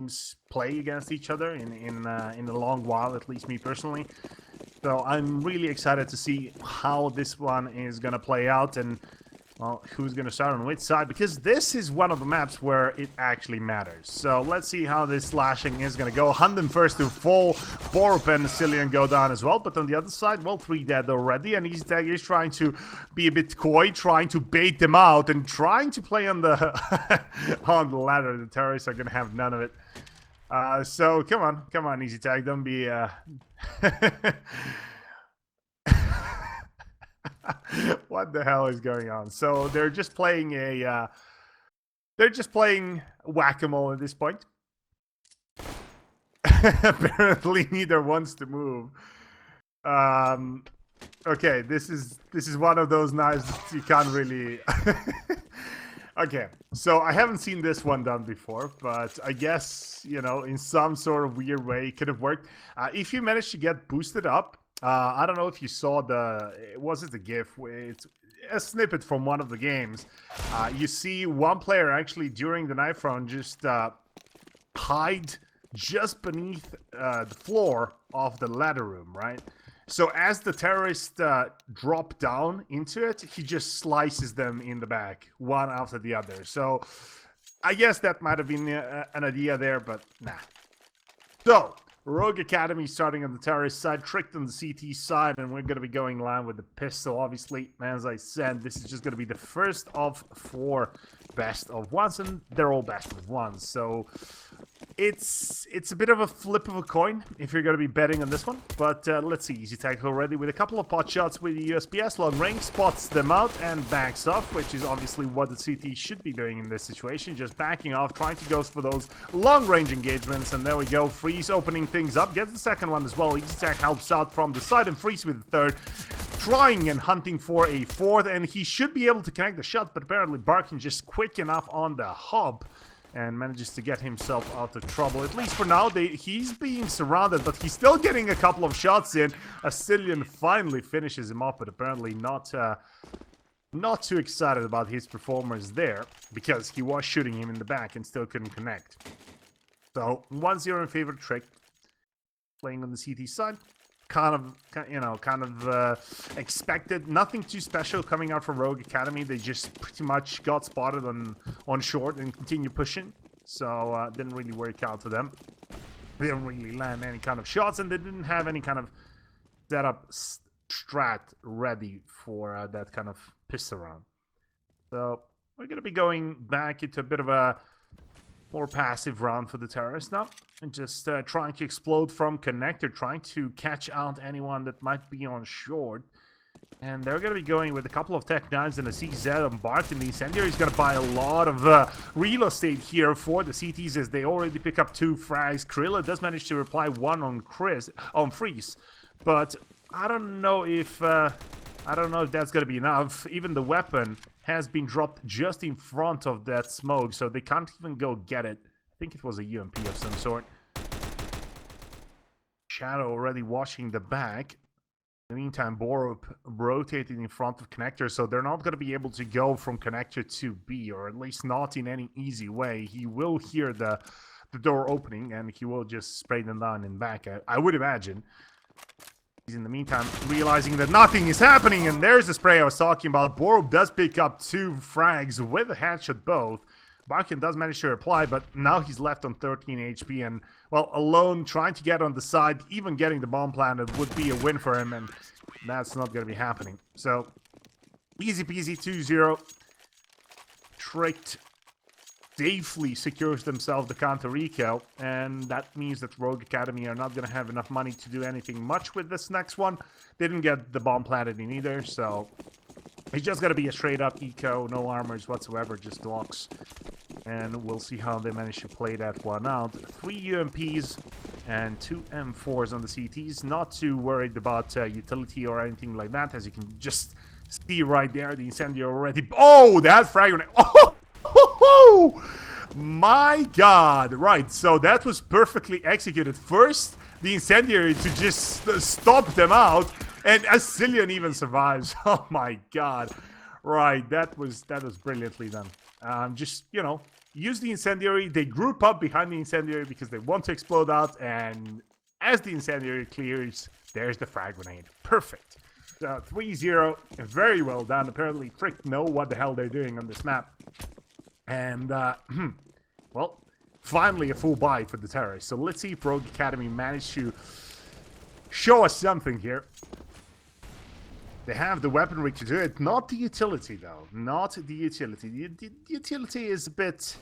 teams play against each other in a long while, at least me personally. So I'm really excited to see how this one is gonna play out, and well, who's gonna start on which side, because this is one of the maps where it actually matters. So let's see how this slashing is gonna go. Hunden first to fall, Borup and Cillian go down as well, but on the other side, well, 3 dead already, and EasyTag is trying to be a bit coy, trying to bait them out, and trying to play on the on the ladder. The terrorists are gonna have none of it. So come on, EasyTag, don't be what the hell is going on? So they're just playing whack-a-mole at this point. Apparently neither wants to move. Okay, this is one of those knives that you can't really Okay, so I haven't seen this one done before, but I guess, you know, in some sort of weird way it could have worked. If you manage to get boosted up, I don't know if you saw was it the GIF? It's a snippet from one of the games. You see one player actually during the knife round just hide just beneath the floor of the ladder room, right? So as the terrorists drop down into it, he just slices them in the back, one after the other. So I guess that might have been an idea there, but nah. So Rogue Academy starting on the terrorist side, Tricked on the CT side, and we're going to be going live with the pistol. Obviously, as I said, this is just going to be the first of 4 best of ones, and they're all best of ones. So it's a bit of a flip of a coin if you're going to be betting on this one. But let's see, EasyTag already with a couple of pot shots with the USPS. Long range spots them out and backs off, which is obviously what the CT should be doing in this situation. Just backing off, trying to go for those long range engagements. And there we go, Freeze opening things up, gets the second one as well. EasyTag helps out from the side and Freeze with the third. Trying and hunting for a fourth, and he should be able to connect the shot, but apparently Barkin just quick enough on the hub and manages to get himself out of trouble. At least for now, he's being surrounded, but he's still getting a couple of shots in. Cillian finally finishes him off, but apparently not too excited about his performance there, because he was shooting him in the back and still couldn't connect. So 1-0 in favor of Trick, playing on the CT side. Kind of expected. Nothing too special coming out from Rogue Academy. They just pretty much got spotted on short and continue pushing. So didn't really work out for them. They didn't really land any kind of shots, and they didn't have any kind of setup strat ready for that kind of pistol round. So we're gonna be going back into a bit of a more passive round for the terrorists now, and just trying to explode from connector, trying to catch out anyone that might be on short. And they're going to be going with a couple of Tech 9s and a CZ on Barton. The Incendiary is going to buy a lot of real estate here for the CTs, as they already pick up 2 frags. Krilla does manage to reply 1 on Freeze, but I don't know if that's going to be enough. Even the weapon has been dropped just in front of that smoke, so they can't even go get it. I think it was a UMP of some sort. Shadow already watching the back. In the meantime, Borup rotating in front of connector, so they're not going to be able to go from connector to B, or at least not in any easy way. He will hear the door opening, and he will just spray them down in back, I would imagine. In the meantime, realizing that nothing is happening, and there's the spray I was talking about. Borup does pick up 2 frags with a headshot both. Barkin does manage to reply, but now he's left on 13 HP, and, well, alone, trying to get on the side, even getting the bomb planted would be a win for him, and that's not going to be happening. So, easy peasy, 2-0. Tricked safely secures themselves the counter eco, and that means that Rogue Academy are not going to have enough money to do anything much with this next one. They didn't get the bomb planted in either, so it's just going to be a straight up eco, no armors whatsoever, just Glocks. And we'll see how they manage to play that one out. 3 UMPs and 2 M4s on the CTs. Not too worried about utility or anything like that, as you can just see right there. The incendiary already. Oh, that frag. Oh, my God. Right, so that was perfectly executed. First, the incendiary to just stop them out, and Cillian even survives. Oh my God. Right, that was brilliantly done. Just, you know, use the incendiary. They group up behind the incendiary because they want to explode out. And as the incendiary clears, there's the frag grenade. Perfect. 3-0. Very well done. Apparently, Frick know what the hell they're doing on this map. And, well, finally a full buy for the terrorists. So let's see if Rogue Academy managed to show us something here. They have the weaponry to do it. Not the utility, though. Not the utility. The utility is a bit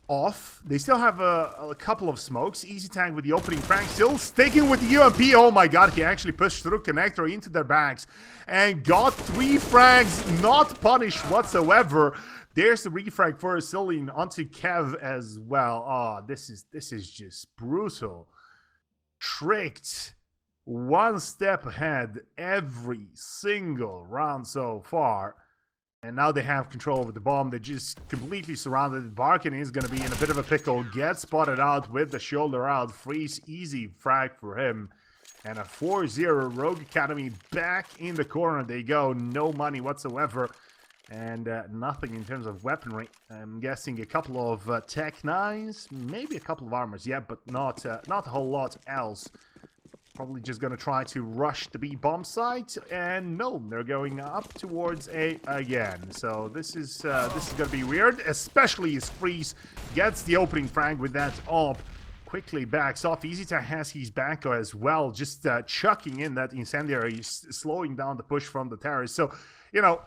off. They still have a couple of smokes. Easy tank with the opening frag. Still sticking with the UMP. Oh my god, he actually pushed through connector into their bags. And got 3 frags. Not punished whatsoever. There's the refrag for Cillian onto Kev as well. Oh, this is just brutal. Tricked. One step ahead every single round so far. And now they have control over the bomb. They're just completely surrounded. Barkin is going to be in a bit of a pickle. Gets spotted out with the shoulder out. Freeze, easy frag for him. And a 4-0 Rogue Academy back in the corner. They go. No money whatsoever. And nothing in terms of weaponry. I'm guessing a couple of Tech 9s. Maybe a couple of armors. Yeah, but not a whole lot else. Probably just going to try to rush the B bomb site, and no, they're going up towards A again. So this is going to be weird, especially as Freeze gets the opening frag with that op. Quickly backs off. EasyTech has his back as well, just chucking in that incendiary, slowing down the push from the terrorists. So, you know,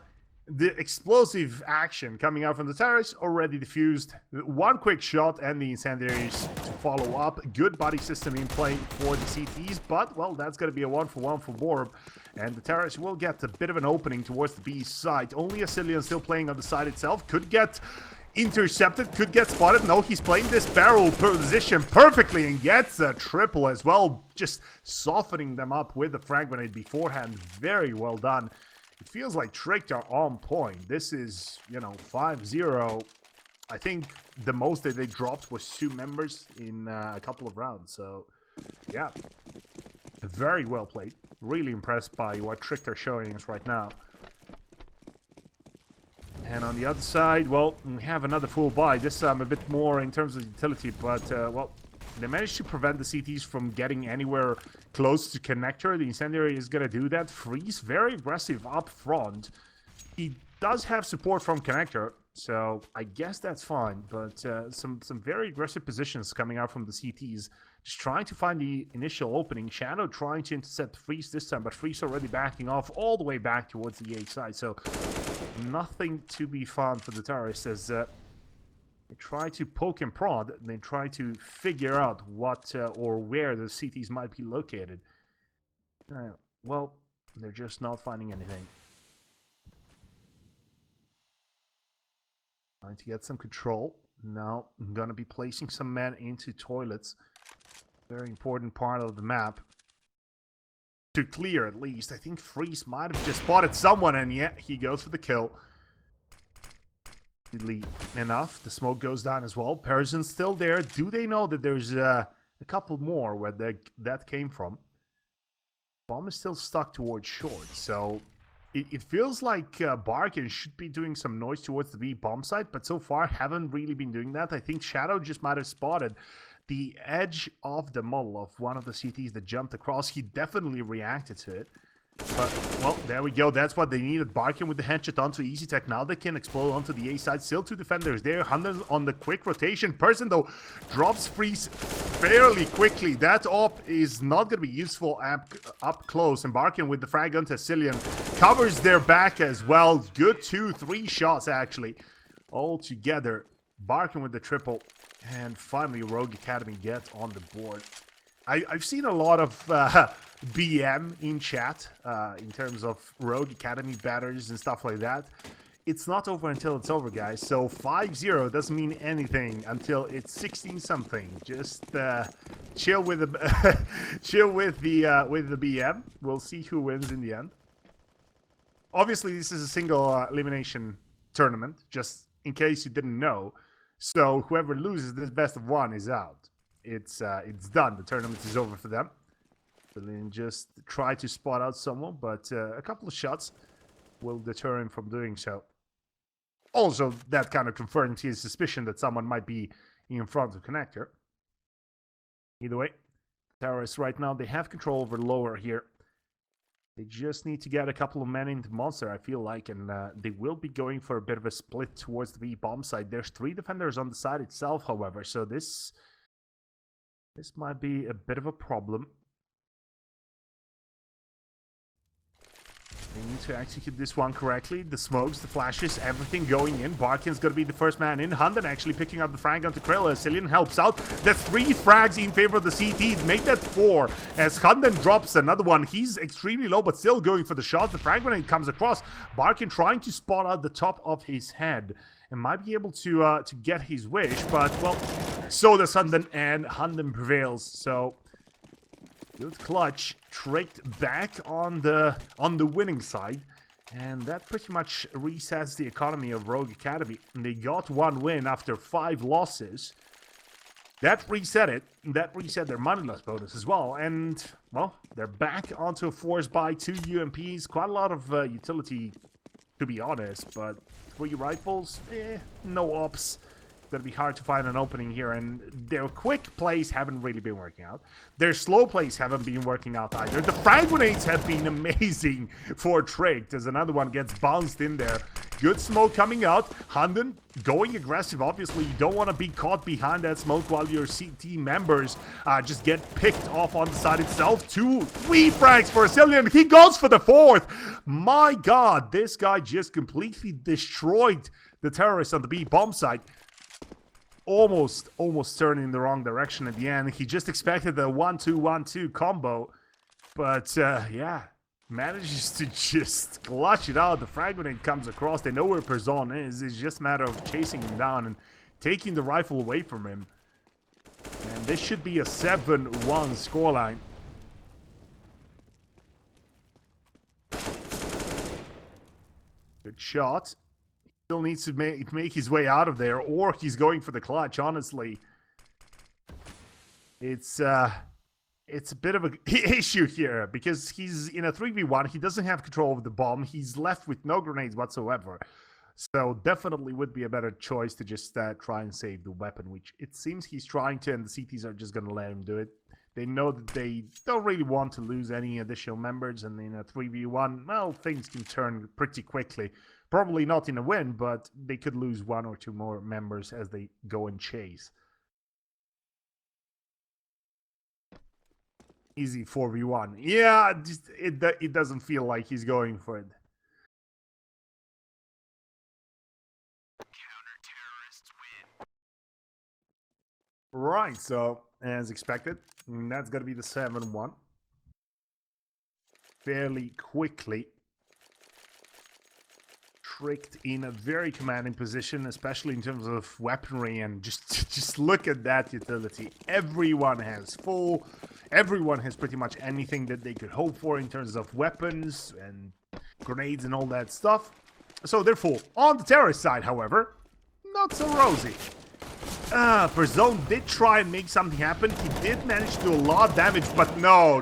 the explosive action coming out from the terrorists already diffused. One quick shot and the incendiaries to follow up. Good body system in play for the CTs, but, well, that's going to be a 1-for-1 for Borb. And the terrorists will get a bit of an opening towards the B side. Only a Cillian still playing on the side itself. Could get intercepted, could get spotted. No, he's playing this barrel position perfectly and gets a triple as well. Just softening them up with the frag grenade beforehand. Very well done. It feels like Tricked are on point. This is, you know, 5-0. I think the most that they dropped was 2 members in a couple of rounds. So, yeah. Very well played. Really impressed by what Tricked are showing us right now. And on the other side, well, we have another full buy. This time a bit more in terms of utility, but, well, they managed to prevent the CTs from getting anywhere close to connector. The incendiary is going to do that. Freeze, very aggressive up front. He does have support from connector, so I guess that's fine. But some very aggressive positions coming out from the CTs. Just trying to find the initial opening. Shadow trying to intercept Freeze this time, but Freeze already backing off all the way back towards the A side. So nothing to be found for the terrorists as... they try to poke and prod, and they try to figure out what or where the CTs might be located. Well, they're just not finding anything. Trying to get some control. Now, I'm going to be placing some men into toilets. Very important part of the map. To clear, at least. I think Freeze might have just spotted someone, and yeah, he goes for the kill. Enough. The smoke goes down as well. Pearson's still there. Do they know that there's a couple more where that came from? Bomb is still stuck towards short, so it feels like Barkin should be doing some noise towards the B bomb site, but so far haven't really been doing that. I think Shadow just might have spotted the edge of the model of one of the CTs that jumped across. He definitely reacted to it. But, well, there we go. That's what they needed. Barkin with the headshot onto EasyTech. Now they can explode onto the A side. Still 2 defenders there. 100 on the quick rotation. Person, though, drops Freeze fairly quickly. That op is not going to be useful up close. And Barkin with the frag onto Cillian covers their back as well. Good 2-3 shots, actually, all together. Barkin with the triple. And finally, Rogue Academy gets on the board. I've seen a lot of BM in chat in terms of Rogue Academy batters and stuff like that. It's not over until it's over, guys. So 5-0 doesn't mean anything until it's 16-something. Just chill with the chill with the BM. We'll see who wins in the end. Obviously, this is a single elimination tournament, just in case you didn't know. So whoever loses this best of 1 is out. It's done. The tournament is over for them. So then just try to spot out someone, but a couple of shots will deter him from doing so. Also, that kind of confirms his suspicion that someone might be in front of connector. Either way, terrorists right now, they have control over lower here. They just need to get a couple of men into monster, I feel like, and they will be going for a bit of a split towards the B-bomb side. There's 3 defenders on the side itself, however, so this might be a bit of a problem. They need to execute this one correctly. The smokes, the flashes, everything going in. Barkin's going to be the first man in. Hunden actually picking up the frag onto Krilla. Cillian helps out. That's 3 frags in favor of the CT. Make that 4. As Hunden drops another one. He's extremely low, but still going for the shot. The frag grenade comes across. Barkin trying to spot out the top of his head. And might be able to get his wish. But, well, so does Hunden. And Hunden prevails. So... good clutch, tricked back on the winning side, and that pretty much resets the economy of Rogue Academy. And they got 1 win after 5 losses. That reset it. That reset their money loss bonus as well. And, well, they're back onto a force by 2 UMPs. Quite a lot of utility, to be honest, but 3 rifles, no ops. Gonna be hard to find an opening here, and their quick plays haven't really been working out. Their slow plays haven't been working out either. The frag grenades have been amazing for Tricked as another one gets bounced in there. Good smoke coming out. Hunden going aggressive. Obviously, you don't want to be caught behind that smoke while your CT members just get picked off on the side itself. 2, 3 frags for Cillian. He goes for the 4th. My God, this guy just completely destroyed the terrorists on the B-bomb side. Almost turning in the wrong direction at the end. He just expected the 1-2-1-2 combo, but yeah, manages to just clutch it out. The frag grenade comes across. They know where Perzon is. It's just a matter of chasing him down and taking the rifle away from him. And this should be a 7-1 scoreline. Good shot. Still needs to make his way out of there, or he's going for the clutch, honestly. It's a bit of a issue here, because he's in a 3v1. He doesn't have control of the bomb. He's left with no grenades whatsoever. So definitely would be a better choice to just try and save the weapon, which it seems he's trying to, and the CTs are just going to let him do it. They know that they don't really want to lose any additional members, and in a 3v1, well, things can turn pretty quickly. Probably not in a win, but they could lose 1 or 2 more members as they go and chase. Easy 4v1. Yeah, it doesn't feel like he's going for it. Counter-terrorists win. Right, so as expected, that's going to be the 7-1. Fairly quickly. Tricked in a very commanding position, especially in terms of weaponry, and just look at that utility. Everyone has full, everyone has pretty much anything that they could hope for in terms of weapons and grenades and all that stuff. So they're full. On the terrorist side, however, not so rosy. Perzone did try and make something happen. He did manage to do a lot of damage, but no.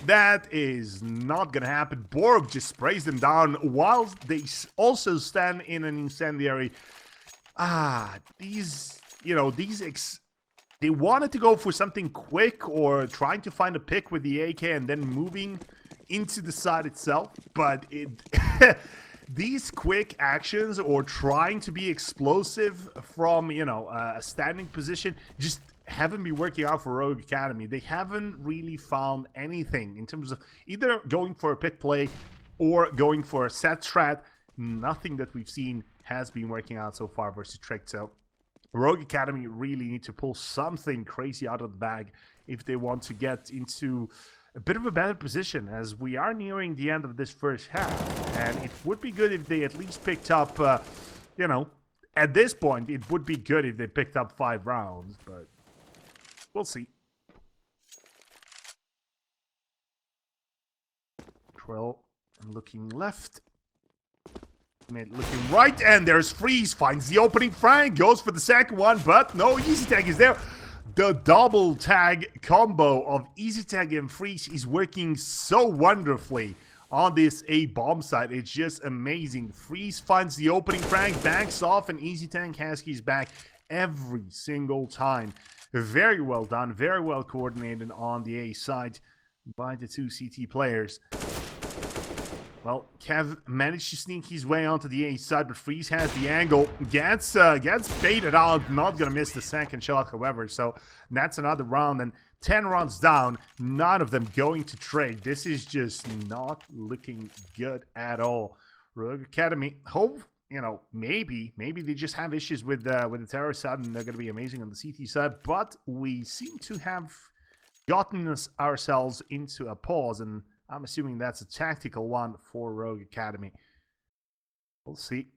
That is not gonna happen. Borg just sprays them down while they also stand in an incendiary. They wanted to go for something quick or trying to find a pick with the AK and then moving into the side itself, but these quick actions or trying to be explosive from, a standing position just haven't been working out for Rogue Academy. They haven't really found anything in terms of either going for a pick play or going for a set strat. Nothing that we've seen has been working out so far versus Trick. So Rogue Academy really need to pull something crazy out of the bag if they want to get into a bit of a better position, as we are nearing the end of this first half. And it would be good if they at least picked up, at this point, it would be good if they picked up 5 rounds, but we'll see. Trill looking left. Mid looking right, and there's Freeze. Finds the opening frag, goes for the second one, but no, Easy Tag is there. The double tag combo of Easy Tag and Freeze is working so wonderfully on this A bomb site. It's just amazing. Freeze finds the opening frag, backs off, and Easy Tank has his back every single time. Very well done, very well coordinated on the A side by the two CT players. Well, Kev managed to sneak his way onto the A side, but Freeze has the angle. Gets baited out. Not gonna miss the second shot, however. So that's another round, and 10 rounds down. None of them going to trade. This is just not looking good at all. Rogue Academy, hope maybe they just have issues with the terror side, and they're gonna be amazing on the CT side. But we seem to have gotten ourselves into a pause, and I'm assuming that's a tactical one for Rogue Academy. We'll see.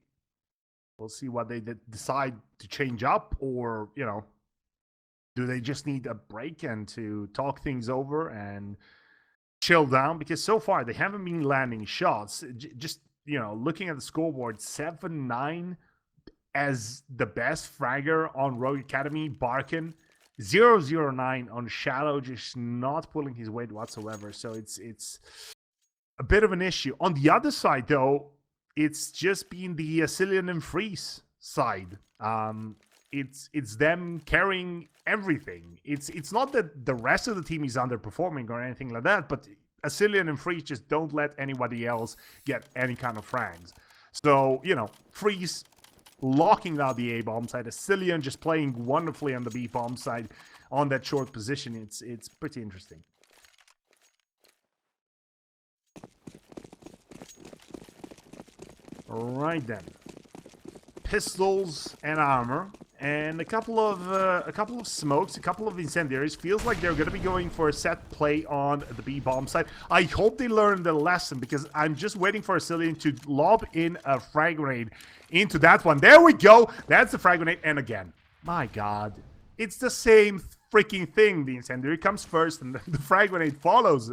We'll see what they decide to change up, or, do they just need a break and to talk things over and chill down? Because so far they haven't been landing shots. Just, looking at the scoreboard, 7-9 as the best fragger on Rogue Academy, Barkin. 0-0-9 on Shadow, just not pulling his weight whatsoever. So it's a bit of an issue. On the other side, though, it's just been the Cillian and Freeze side. It's them carrying everything. It's not that the rest of the team is underperforming or anything like that, but Cillian and Freeze just don't let anybody else get any kind of frags. So, Freeze locking down the A-bomb side, Cillian just playing wonderfully on the B-bomb side on that short position. It's pretty interesting. Right then. Pistols and armor, and a couple of smokes, a couple of incendiaries. Feels like they're going to be going for a set play on the B-bomb side. I hope they learn the lesson, because I'm just waiting for a Cillian to lob in a frag grenade into that one. There we go. That's the frag grenade. And again, my God, it's the same freaking thing. The incendiary comes first and the frag grenade follows.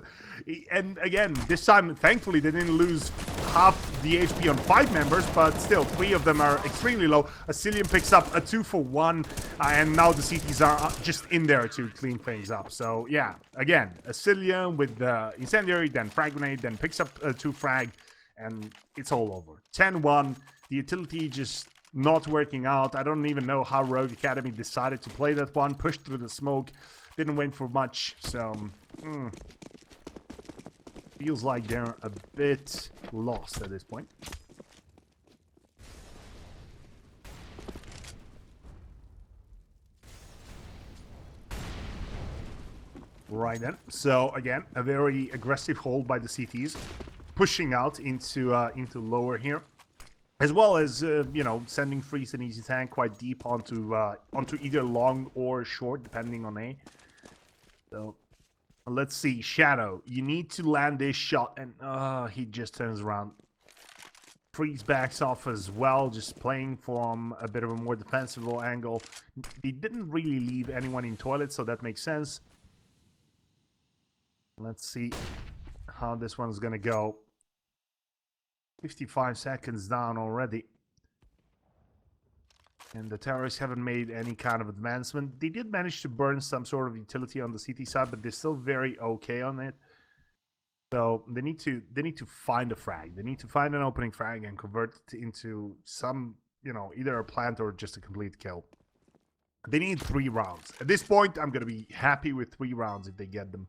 And again, this time, thankfully, they didn't lose half the HP on 5 members, but still, 3 of them are extremely low. Cillian picks up a 2-for-1, and now the CTs are just in there to clean things up. So yeah, again, Cillian with the incendiary, then frag grenade, then picks up a 2 frag, and it's all over. 10-1, the utility just not working out. I don't even know how Rogue Academy decided to play that one. Pushed through the smoke, didn't wait for much, so feels like they're a bit lost at this point. Right then. So again, a very aggressive hold by the CTs, pushing out into lower here, as well as sending Freeze and Easy Tank quite deep onto either long or short, depending on A. So let's see, Shadow, you need to land this shot, and he just turns around. Freeze backs off as well, just playing from a bit of a more defensive angle. He didn't really leave anyone in toilet, so that makes sense. Let's see how this one's gonna go. 55 seconds down already. And the terrorists haven't made any kind of advancement. They did manage to burn some sort of utility on the CT side, but they're still very okay on it. So they need to find a frag. They need to find an opening frag and convert it into some, either a plant or just a complete kill. They need 3 rounds. At this point, I'm gonna be happy with 3 rounds if they get them.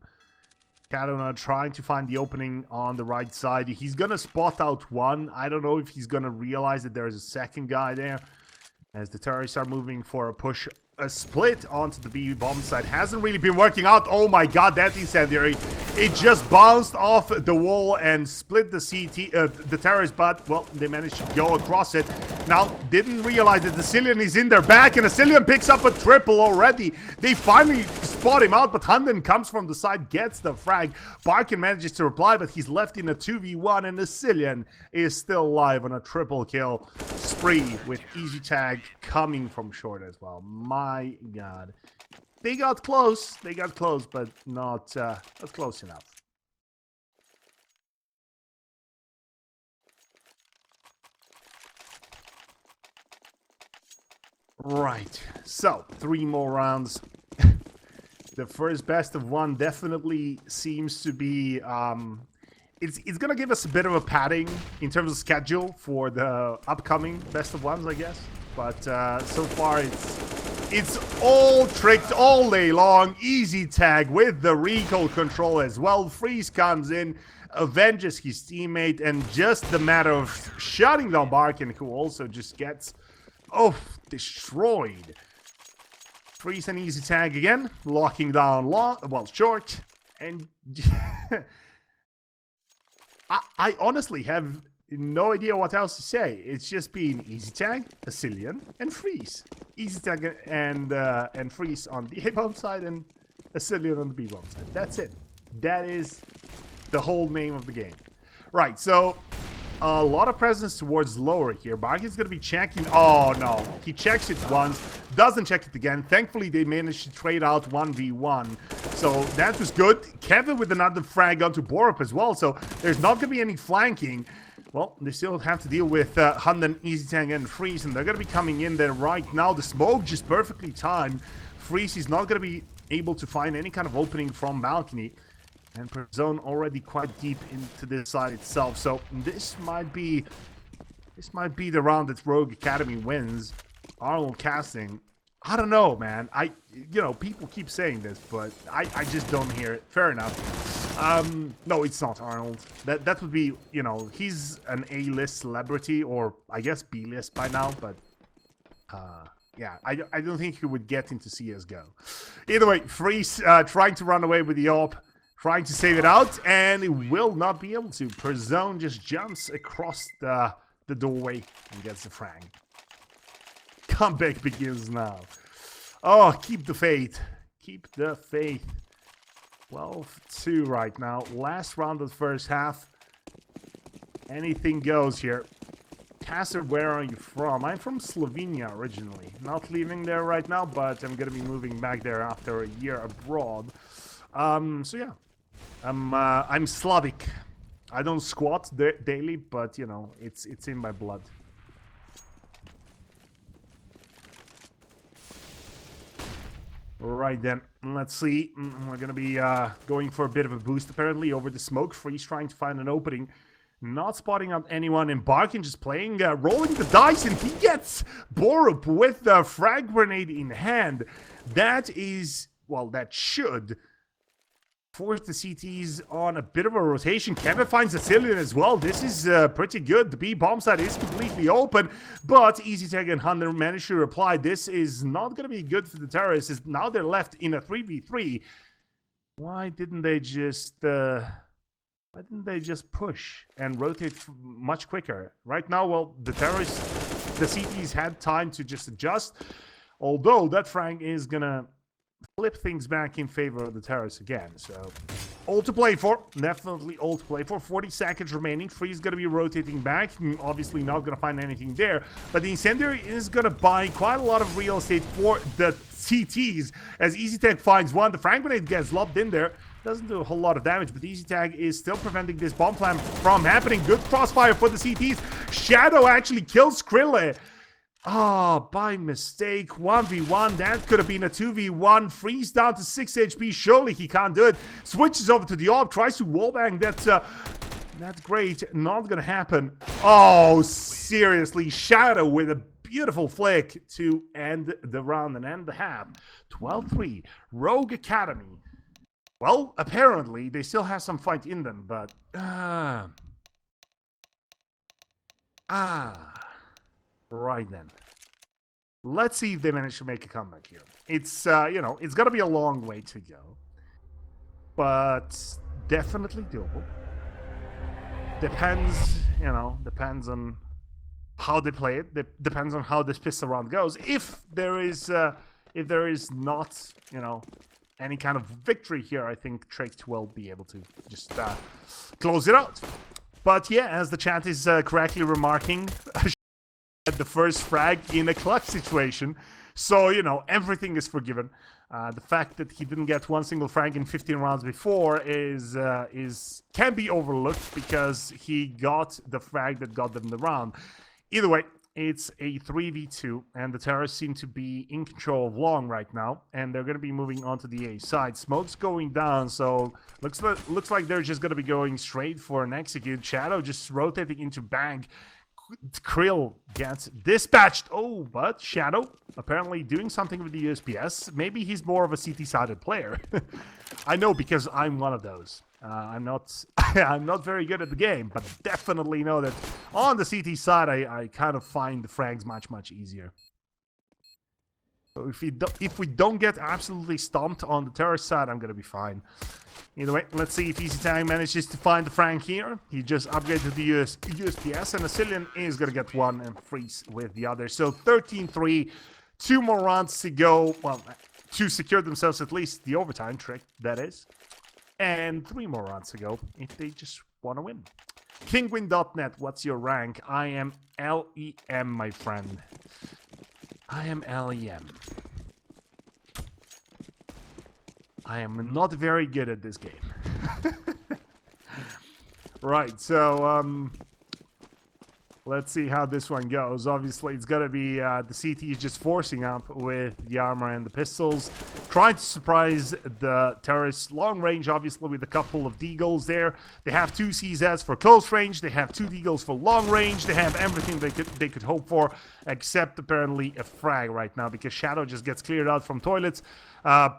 Kadona trying to find the opening on the right side. He's gonna spot out one. I don't know if he's gonna realize that there's a second guy there, as the terrorists are moving for a push. A split onto the B bomb side hasn't really been working out. Oh my God, that incendiary! It just bounced off the wall and split the the terrorist. But well, they managed to go across it. Now didn't realize that the Cillian is in their back, and the Cillian picks up a triple already. They finally spot him out, but Hunden comes from the side, gets the frag. Barkin manages to reply, but he's left in a 2v1, and the Cillian is still alive on a triple kill spree with Easy Tag coming from short as well. My God, they got close, but not close enough. Right, so 3 more rounds. The first best of 1 definitely seems to be it's gonna give us a bit of a padding in terms of schedule for the upcoming best of ones, I guess. But so far it's all tricked all day long. Easy tag with the recoil control as well. Freeze comes in, avenges his teammate, and just the matter of shutting down Barkin, who also just gets destroyed. Freeze and easy tag again, locking down short, and I honestly have no idea what else to say. It's just been easy tag, Asilian, and freeze. Easy tag and freeze on the A bomb side and Asilian on the B bomb side. That's it. That is the whole name of the game. Right, so a lot of presence towards lower here. Barkin's gonna be checking. Oh no, he checks it once, doesn't check it again. Thankfully, they managed to trade out 1v1, so that was good. Kevin with another frag onto Borup as well, so there's not gonna be any flanking. Well, they still have to deal with Hunden, Easy Tang, and Freeze, and they're gonna be coming in there right now. The smoke just perfectly timed. Freeze is not gonna be able to find any kind of opening from balcony. And zone already quite deep into this side itself, so this might be the round that Rogue Academy wins. Arnold casting, I don't know, man. People keep saying this, but I just don't hear it. Fair enough. No, it's not Arnold. That would be, he's an A-list celebrity, or I guess B-list by now, but yeah, I don't think he would get into CSGO. Either way, Freeze trying to run away with the AWP. Trying to save it out, and it will not be able to. Perzone just jumps across the doorway and gets the frag. Comeback begins now. Oh, keep the faith. Keep the faith. 12-2 right now. Last round of the first half. Anything goes here. Casser, where are you from? I'm from Slovenia originally. Not living there right now, but I'm going to be moving back there after a year abroad. So yeah. I'm Slavic. I don't squat daily, but it's in my blood. Right then, let's see. We're gonna be going for a bit of a boost apparently over the smoke. Freeze trying to find an opening, not spotting out anyone, and Barkin just playing, rolling the dice, and he gets Borup with the frag grenade in hand. That is, well, that should force the CTs on a bit of a rotation. Kevin finds a Cillian as well. This is pretty good. The B bomb side is completely open, but Easy Tag and Hunter managed to reply. This is not going to be good for the terrorists. Now they're left in a 3v3. Why didn't they just push and rotate much quicker? Right now, well, the terrorists, the CTs had time to just adjust, although that frag is going to flip things back in favor of the terrorists again. So all to play for, definitely all to play for. 40 seconds remaining. Freeze going to be rotating back, obviously not going to find anything there, but the incendiary is going to buy quite a lot of real estate for the CTs as Easy Tag finds one. The frag grenade gets lobbed in there, doesn't do a whole lot of damage, but Easy Tag is still preventing this bomb plan from happening. Good crossfire for the CTs. Shadow actually kills Skrille. Oh, by mistake. 1v1. That could have been a 2v1. Freeze down to 6 HP. Surely he can't do it. Switches over to the AWP. Tries to wallbang. That's great. Not gonna happen. Oh, seriously. Shadow with a beautiful flick to end the round and end the half. 12-3. Rogue Academy. Well, apparently they still have some fight in them, but right then. Let's see if they manage to make a comeback here. It's, it's going to be a long way to go. But definitely doable. Depends on how they play it. Depends on how this pistol round goes. If there is not, any kind of victory here, I think Tricked will be able to just close it out. But yeah, as the chat is correctly remarking, the first frag in a clutch situation, so everything is forgiven. The fact that he didn't get one single frag in 15 rounds before can be overlooked because he got the frag that got them the round. Either way, it's a 3v2, and the terrorists seem to be in control of long right now, and they're going to be moving onto the A side. Smoke's going down, so looks like they're just going to be going straight for an execute. Shadow just rotating into bank. Krill gets dispatched. Oh, but Shadow apparently doing something with the USPS. Maybe he's more of a CT-sided player. I know, because I'm one of those. I'm not I'm not very good at the game, but definitely know that on the CT side, I kind of find the frags much easier. So if we don't get absolutely stomped on the terrorist side, I'm gonna be fine. Either way, let's see if Easy Tang manages to find the frag here. He just upgraded the USPS, and Asilian is gonna get one and freeze with the other. So 13-3, 2 more rounds to go. Well, to secure themselves at least the overtime trick, that is. And 3 more rounds to go if they just want to win. Kinguin.net, what's your rank? I am LEM, my friend. I am LEM. I am not very good at this game. Right, so let's see how this one goes. Obviously, it's going to be the CT is just forcing up with the armor and the pistols, trying to surprise the terrorists long range, obviously, with a couple of deagles there. They have 2 CZs for close range. They have 2 deagles for long range. They have everything they could hope for, except apparently a frag right now, because Shadow just gets cleared out from toilets.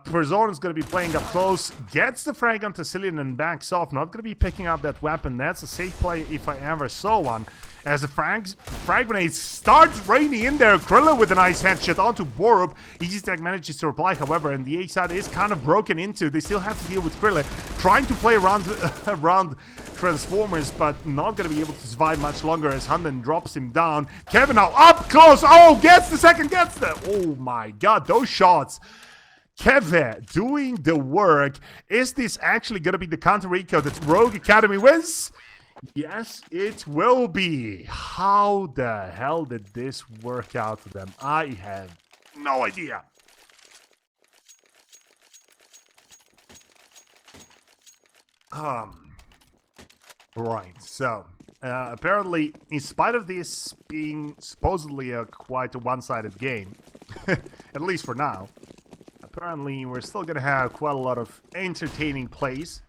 Persona is going to be playing up close, gets the frag onto Cillian and backs off. Not going to be picking up that weapon. That's a safe play if I ever saw one. As the frag grenades start raining in there, Krilla with a nice headshot onto Borup. EasyTech manages to reply, however, and the A side is kind of broken into. They still have to deal with Krilla, trying to play around Transformers, but not going to be able to survive much longer as Hunden drops him down. Kevin now up close. Oh, gets the second, gets the... Oh my god, those shots. Kevin doing the work. Is this actually going to be the counter recall that Rogue Academy wins? Yes, it will be. How the hell did this work out for them? I have no idea. Right, so apparently, in spite of this being supposedly quite a one-sided game, at least for now, apparently we're still gonna have quite a lot of entertaining plays.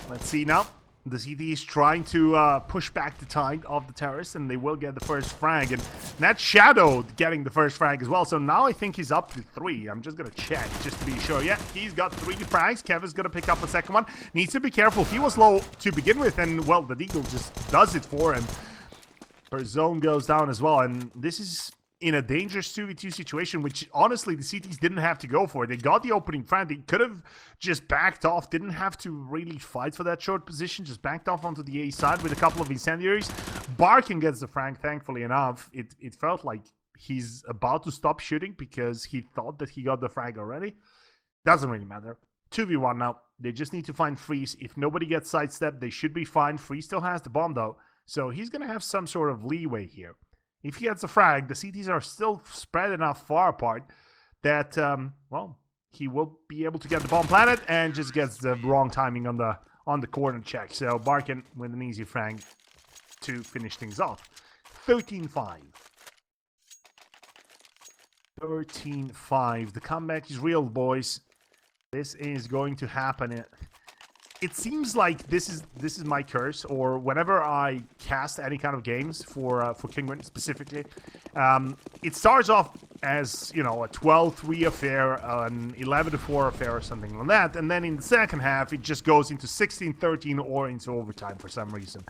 Let's see now. The CT is trying to push back the tide of the terrorists, and they will get the first frag. And that's Shadow getting the first frag as well. So now I think he's up to 3. I'm just going to check just to be sure. Yeah, he's got 3 frags. Kevin's going to pick up a second one. Needs to be careful. He was low to begin with, and, well, the Deagle just does it for him. Her zone goes down as well, and this is in a dangerous 2v2 situation, which honestly the CTs didn't have to go for. They got the opening frag. They could have just backed off, didn't have to really fight for that short position, just backed off onto the A side with a couple of incendiaries. Barkin gets the frag, thankfully enough. It felt like he's about to stop shooting because he thought that he got the frag already. Doesn't really matter. 2v1 now. They just need to find Freeze. If nobody gets sidestepped, they should be fine. Freeze still has the bomb though, so he's going to have some sort of leeway here. If he gets a frag, the CTs are still spread enough far apart that, well, he will be able to get the bomb planted and just gets the wrong timing on the corner check. So Barkin with an easy frag to finish things off. 13-5. 13-5. The comeback is real, boys. This is going to happen. It seems like this is my curse, or whenever I cast any kind of games for Kinguin specifically, it starts off as, you know, a 12-3 affair, an 11-4 affair or something like that, and then in the second half it just goes into 16-13 or into overtime for some reason.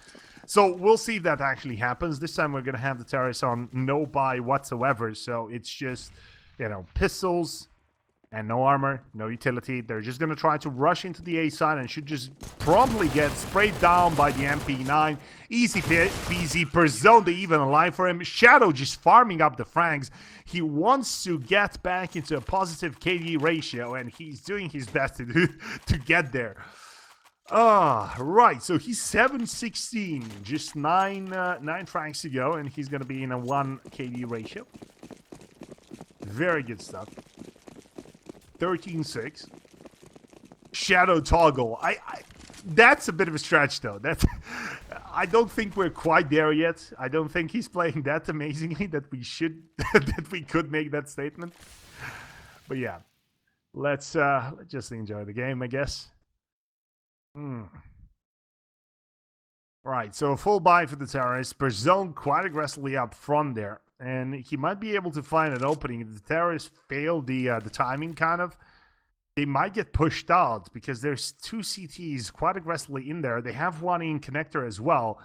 So we'll see if that actually happens. This time we're gonna have the terrorists on no buy whatsoever, so it's just, you know, pistols and no armor, no utility. They're just going to try to rush into the A side and should just promptly get sprayed down by the MP9. Easy peasy, per zone, they even alive for him. Shadow just farming up the frags. He wants to get back into a positive KD ratio, and he's doing his best to get there. Right, so he's 7-16, just 9 frags to go, and he's going to be in a 1 KD ratio. Very good stuff. 13-6. Shadow toggle. That's a bit of a stretch though. I don't think we're quite there yet. I don't think he's playing that amazingly that we should that we could make that statement. But yeah, let's just enjoy the game, I guess. Right, so a full buy for the terrorists. Perzone quite aggressively up front there, and he might be able to find an opening. If the terrorists fail the timing, kind of, they might get pushed out because there's two CTs quite aggressively in there. They have one in connector as well.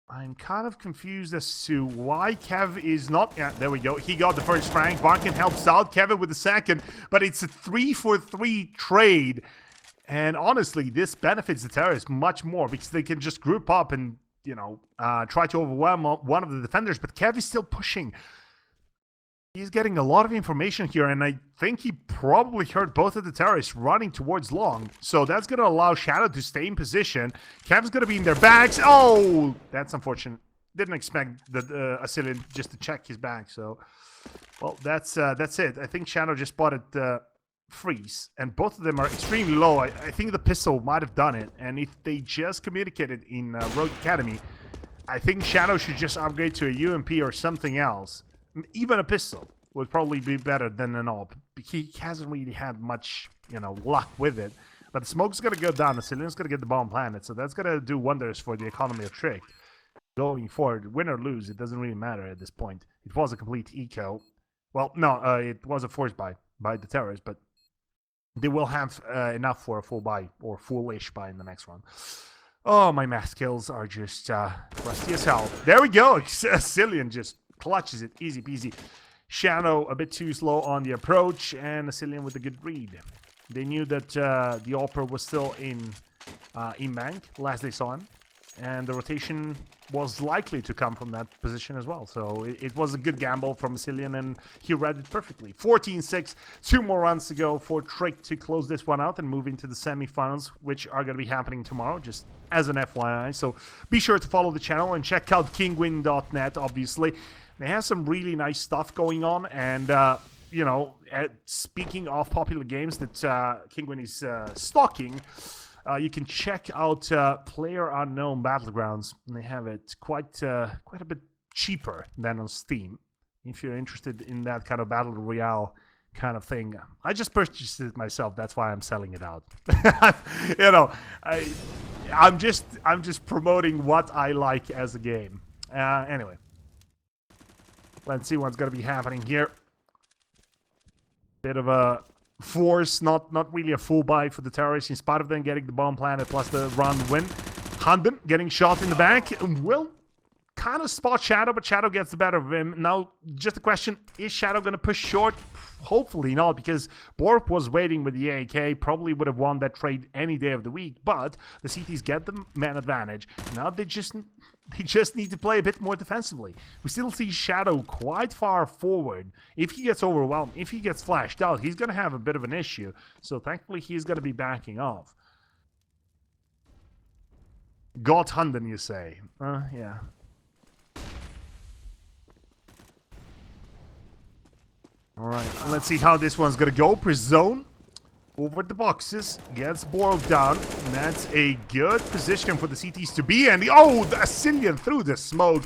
I'm kind of confused as to why Kev is not... Yeah, there we go. He got the first frag. Barkin helps out Kevin with the second, but it's a 3-for-3 trade. And honestly, this benefits the terrorists much more because they can just group up and, you know, try to overwhelm one of the defenders. But Kev is still pushing. He's getting a lot of information here, and I think he probably heard both of the terrorists running towards long. So that's going to allow Shadow to stay in position. Kev's going to be in their bags. Oh, that's unfortunate. Didn't expect the Assyrian just to check his bag. So, well, that's it. I think Shadow just spotted freeze, and both of them are extremely low. I think the pistol might have done it, and if they just communicated in Rogue Academy, I think Shadow should just upgrade to a UMP or something else. Even a pistol would probably be better than an AWP. He hasn't really had much, you know, luck with it. But the smoke's going to go down. The Cillian's going to get the bomb planted. So that's going to do wonders for the economy of Trick. Going forward, win or lose, it doesn't really matter at this point. It was a complete eco. Well, no, it was a forced buy by the terrorists. But they will have enough for a full buy or foolish buy in the next one. Oh, my math skills are just rusty as hell. There we go. Cillian just clutches it, easy peasy. Shadow a bit too slow on the approach, and Assyrian with a good read. They knew that the Opera was still in bank last they saw him, and the rotation was likely to come from that position as well. So it was a good gamble from Assyrian, and he read it perfectly. 14-6, 2 more runs to go for Trick to close this one out and move into the semifinals, which are going to be happening tomorrow, just as an FYI. So be sure to follow the channel and check out Kinguin.net, obviously. They have some really nice stuff going on, and, you know, speaking of popular games that Kinguin is stocking, you can check out Player Unknown Battlegrounds. And they have it quite a bit cheaper than on Steam, if you're interested in that kind of Battle Royale kind of thing. I just purchased it myself, that's why I'm selling it out. You know, I'm just promoting what I like as a game. Anyway. Let's see what's going to be happening here. Bit of a force, not really a full buy for the terrorists, in spite of them getting the bomb planted plus the round win. Hanben getting shot in the back. Will kind of spot Shadow, but Shadow gets the better of him. Now, just a question, is Shadow going to push short? Hopefully not, because Borp was waiting with the AK, probably would have won that trade any day of the week, but the CTs get the man advantage. Now they just need to play a bit more defensively. We still see Shadow quite far forward. If he gets overwhelmed, if he gets flashed out, he's going to have a bit of an issue. So thankfully, he's going to be backing off. Got Hunden, you say? Yeah. Alright, let's see how this one's gonna go. Perzone over the boxes, gets boiled down. And that's a good position for the CTs to be in. Oh, the Assyrian through the smoke.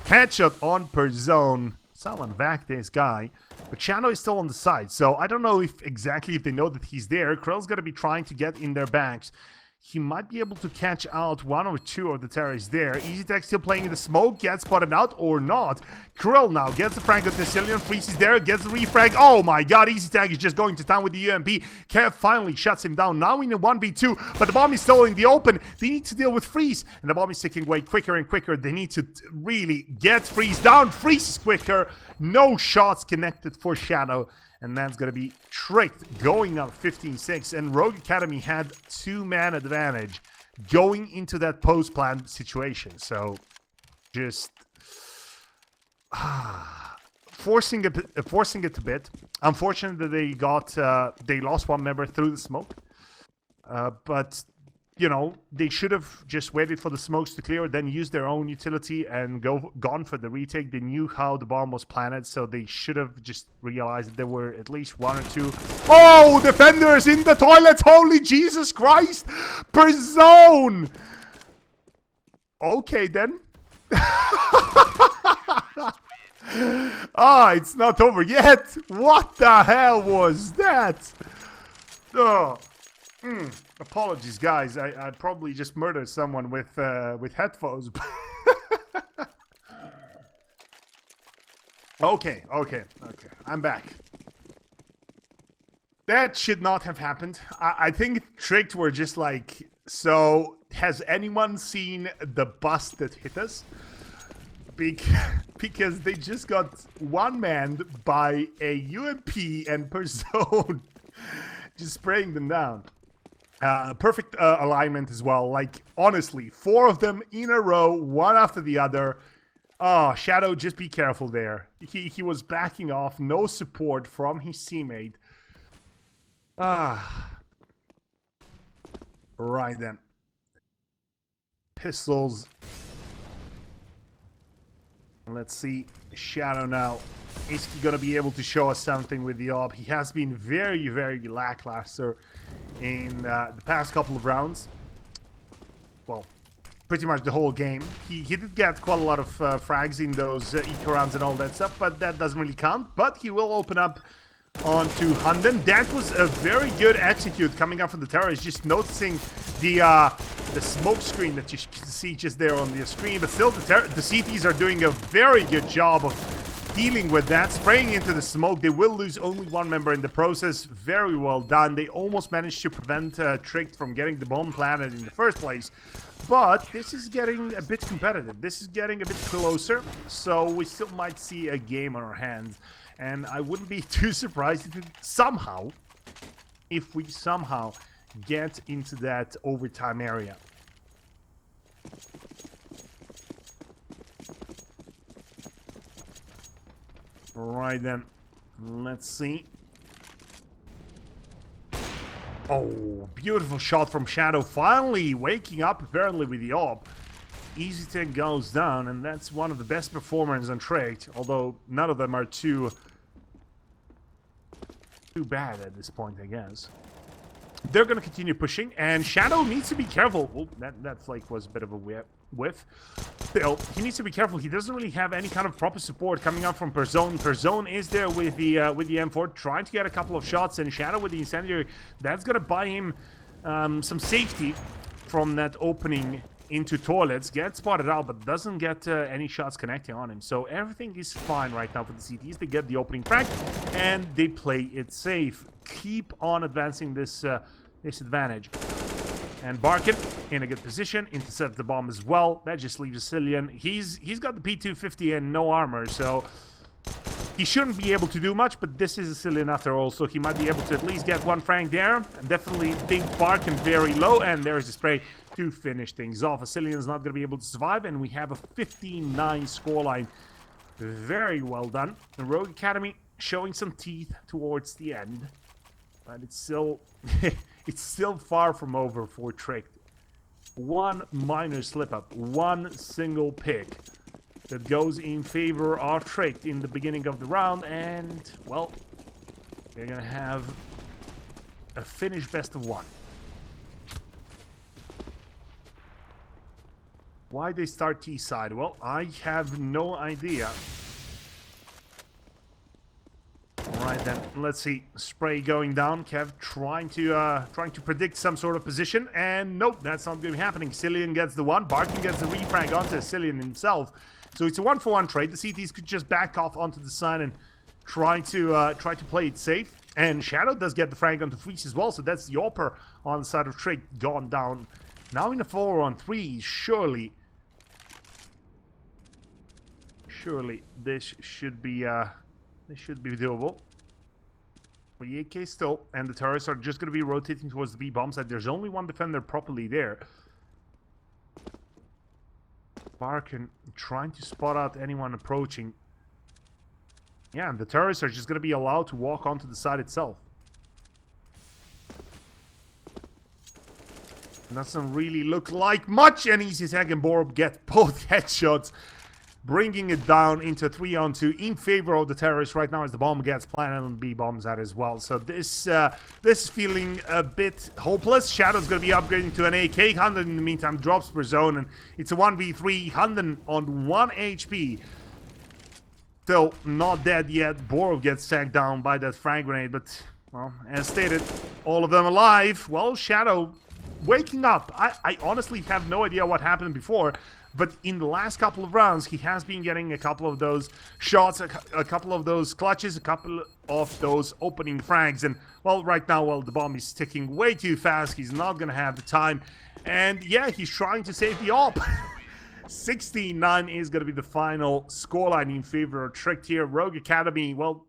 Headshot on Perzone. Someone back this guy. But Shadow is still on the side, so I don't know if exactly if they know that he's there. Krell's gonna be trying to get in their backs. He might be able to catch out one or two of the terrorists there. EasyTech still playing in the smoke, gets spotted out or not. Krell now gets the frag of the Sicilian, freezes there, gets the refrag. Oh my god, EasyTech is just going to town with the UMP. Kev finally shuts him down, now in a 1v2, but the bomb is still in the open. They need to deal with Freeze, and the bomb is ticking away quicker and quicker. They need to really get Freeze down. Freeze is quicker, no shots connected for Shadow. And that's going to be tricked, going up 15-6. And Rogue Academy had 2-man advantage going into that post-plan situation. So, just forcing it a bit. Unfortunately, they lost one member through the smoke. But, you know, they should have just waited for the smokes to clear, then used their own utility and gone for the retake. They knew how the bomb was planted, so they should have just realized that there were at least one or two. Oh, defenders in the toilet! Holy Jesus Christ! Perzone! Okay, then. Ah, it's not over yet. What the hell was that? Oh, apologies, guys. I probably just murdered someone with headphones. Okay. I'm back. That should not have happened. I think Tricked were just like, so has anyone seen the bus that hit us? Because they just got one-manned by a UMP and Persone just spraying them down. Perfect alignment as well. Like, honestly, 4 of them in a row, one after the other. Oh, Shadow, just be careful there. He was backing off, no support from his teammate. Right then. Pistols. Let's see. Shadow now. Is he going to be able to show us something with the AWP? He has been very, very lackluster in the past couple of rounds. Well, pretty much the whole game. He did get quite a lot of frags in those eco rounds and all that stuff, but that doesn't really count. But he will open up onto Hunden. That was a very good execute coming up from the terrorists, just noticing the smoke screen that you can see just there on the screen. But still, the CTs are doing a very good job of dealing with that, spraying into the smoke. They will lose only 1 member in the process. Very well done. They almost managed to prevent Tricked from getting the bomb planted in the first place. But this is getting a bit competitive. This is getting a bit closer, so we still might see a game on our hands. And I wouldn't be too surprised if we somehow get into that overtime area. Right then, let's see. Oh, beautiful shot from Shadow, finally waking up apparently with the AWP. Easy Tech goes down, and that's one of the best performers on Tricked, although none of them are too bad at this point, I guess. They're going to continue pushing, and Shadow needs to be careful. Oh, that flake was a bit of a whiff. Still, he needs to be careful. He doesn't really have any kind of proper support coming up from Persone. Persone is there with the M4, trying to get a couple of shots, and Shadow with the incendiary. That's going to buy him some safety from that opening into toilets. Gets spotted out, but doesn't get any shots connecting on him. So everything is fine right now for the CTs. They get the opening frag, and they play it safe. Keep on advancing this advantage. And Barkin in a good position, intercept the bomb as well. That just leaves Cillian. He's got the P250 and no armor, so he shouldn't be able to do much, but this is a Cillian after all, so he might be able to at least get 1 frag there. And definitely think Barkin very low, and there's a spray to finish things off. Cillian's not going to be able to survive, and we have a 15-9 scoreline. Very well done. The Rogue Academy showing some teeth towards the end, but it's still it's still far from over for Tricked. 1 minor slip-up, 1 single pick that goes in favor of Tricked in the beginning of the round, and, well, they're going to have a finished best of 1. Why they start T-side? Well, I have no idea. Right then, let's see. Spray going down. Kev trying to predict some sort of position, and nope, that's not going to be happening. Cillian gets the 1. Barkin gets the refrag onto Cillian himself. So it's a 1-for-1 trade. The CTs could just back off onto the side and try to play it safe. And Shadow does get the frag onto Freeze as well. So that's the AWPer on the side of Trick gone down. Now in a 4-on-3, surely this should be doable. But the AK still, and the terrorists are just going to be rotating towards the B bomb site. There's only 1 defender properly there. Barkin trying to spot out anyone approaching. Yeah, and the terrorists are just going to be allowed to walk onto the side itself. Doesn't really look like much, and Easy Tag and Borup get both headshots. bringing it down into 3-on-2 in favor of the terrorists right now as the bomb gets planted and B bombs out as well. So this is feeling a bit hopeless. Shadow's going to be upgrading to an AK. Hunden in the meantime drops per zone, and it's a 1v3. Hunden on 1 HP. Still not dead yet. Borov gets sacked down by that frag grenade, but, well, as stated, all of them alive. Well, Shadow waking up. I honestly have no idea what happened before, but in the last couple of rounds, he has been getting a couple of those shots, a couple of those clutches, a couple of those opening frags. And, well, right now, well, the bomb is ticking way too fast. He's not going to have the time. And, yeah, he's trying to save the op. 16-9 is going to be the final scoreline in favor of Tricked here. Rogue Academy, well,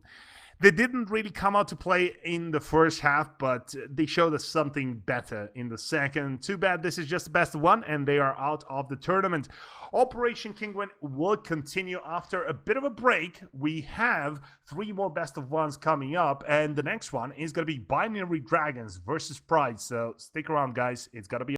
they didn't really come out to play in the first half, but they showed us something better in the second. Too bad this is just the best of one, and they are out of the tournament. Operation Kinguin will continue after a bit of a break. We have 3 more best of ones coming up, and the next one is going to be Binary Dragons versus Pride. So stick around, guys. It's going to be